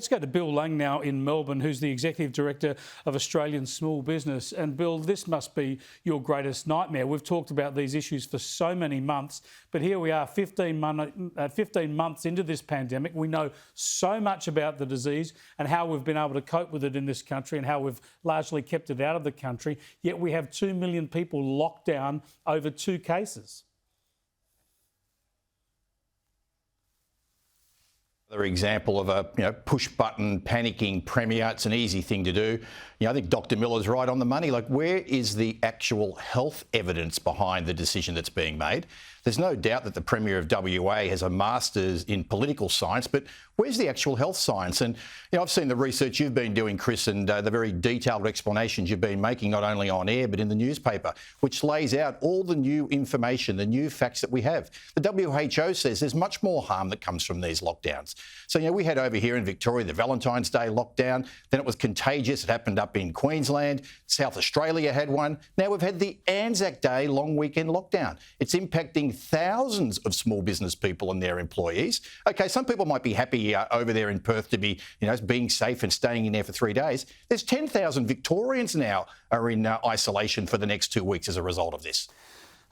Let's go to Bill Lang now in Melbourne, who's the Executive Director of Australian Small Business. And Bill, this must be your greatest nightmare. We've talked about these issues for so many months, but here we are 15 months into this pandemic. We know so much about the disease and how we've been able to cope with it in this country and how we've largely kept it out of the country, yet we have 2 million people locked down over 2 cases. Another example of a push-button panicking premier. It's an easy thing to do. I think Dr. Miller's right on the money. Like, where is the actual health evidence behind the decision that's being made? There's no doubt that the Premier of WA has a master's in political science, but where's the actual health science? And I've seen the research you've been doing, Chris, and the very detailed explanations you've been making, not only on air but in the newspaper, which lays out all the new information, the new facts that we have. The WHO says there's much more harm that comes from these lockdowns. So, we had over here in Victoria the Valentine's Day lockdown, then it was contagious. It happened up in Queensland. South Australia had one. Now we've had the Anzac Day long weekend lockdown. It's impacting thousands of small business people and their employees. OK, some people might be happy over there in Perth to be, being safe and staying in there for 3 days. There's 10,000 Victorians now are in isolation for the next 2 weeks as a result of this.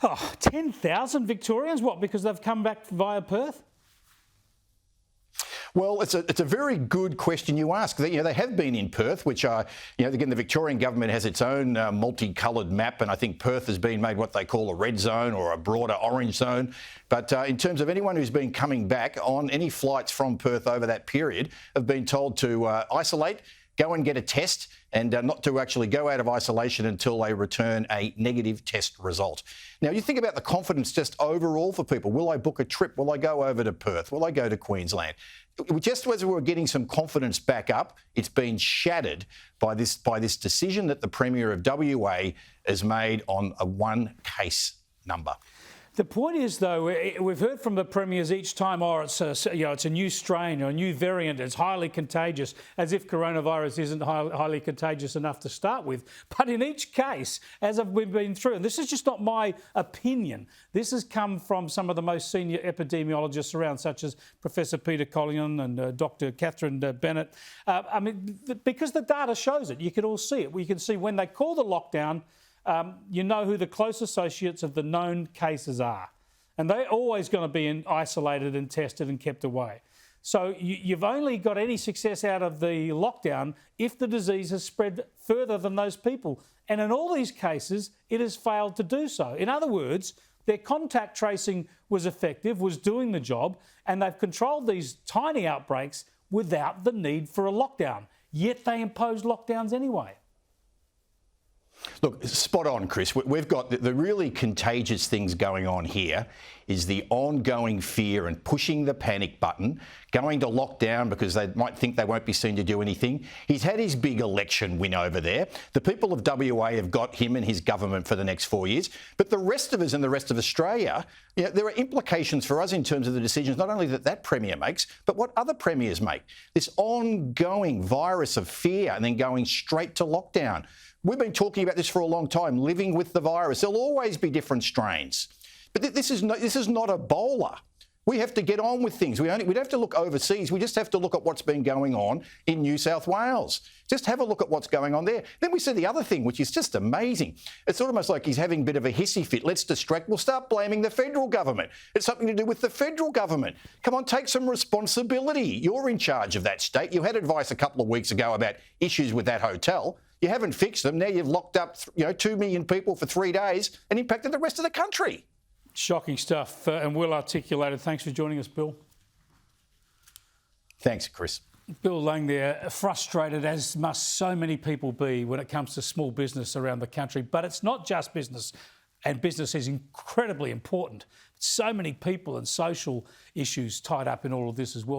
Oh, 10,000 Victorians? What, because they've come back via Perth? Well, it's a very good question you ask. They have been in Perth, which again, the Victorian government has its own multicoloured map, and I think Perth has been made what they call a red zone or a broader orange zone. But in terms of anyone who's been coming back on any flights from Perth over that period, have been told to isolate, go and get a test, and not to actually go out of isolation until they return a negative test result. Now, you think about the confidence just overall for people. Will I book a trip? Will I go over to Perth? Will I go to Queensland? Just as we were getting some confidence back up, it's been shattered by this decision that the Premier of WA has made on a 1 case number. The point is, though, we've heard from the premiers each time, it's a new strain or a new variant, it's highly contagious, as if coronavirus isn't highly contagious enough to start with. But in each case, as we've been through, and this is just not my opinion, this has come from some of the most senior epidemiologists around, such as Professor Peter Collion and Dr. Catherine Bennett. Because the data shows it, you can all see it. We can see when they call the lockdown, you know who the close associates of the known cases are. And they're always going to be isolated and tested and kept away. So you've only got any success out of the lockdown if the disease has spread further than those people. And in all these cases, it has failed to do so. In other words, their contact tracing was effective, was doing the job, and they've controlled these tiny outbreaks without the need for a lockdown. Yet they imposed lockdowns anyway. Look, spot on, Chris. We've got the really contagious things going on here is the ongoing fear and pushing the panic button, going to lockdown because they might think they won't be seen to do anything. He's had his big election win over there. The people of WA have got him and his government for the next 4 years. But the rest of us and the rest of Australia, there are implications for us in terms of the decisions not only that Premier makes, but what other premiers make. This ongoing virus of fear and then going straight to lockdown. We've been talking about this for a long time, living with the virus. There'll always be different strains. But this is not Ebola. We have to get on with things. We don't have to look overseas. We just have to look at what's been going on in New South Wales. Just have a look at what's going on there. Then we see the other thing, which is just amazing. It's almost like he's having a bit of a hissy fit. Let's distract. We'll start blaming the federal government. It's something to do with the federal government. Come on, take some responsibility. You're in charge of that state. You had advice a couple of weeks ago about issues with that hotel. You haven't fixed them. Now you've locked up 2 million people for 3 days and impacted the rest of the country. Shocking stuff and well articulated. Thanks for joining us, Bill. Thanks, Chris. Bill Lang there, frustrated as must so many people be when it comes to small business around the country. But it's not just business, and business is incredibly important. So many people and social issues tied up in all of this as well.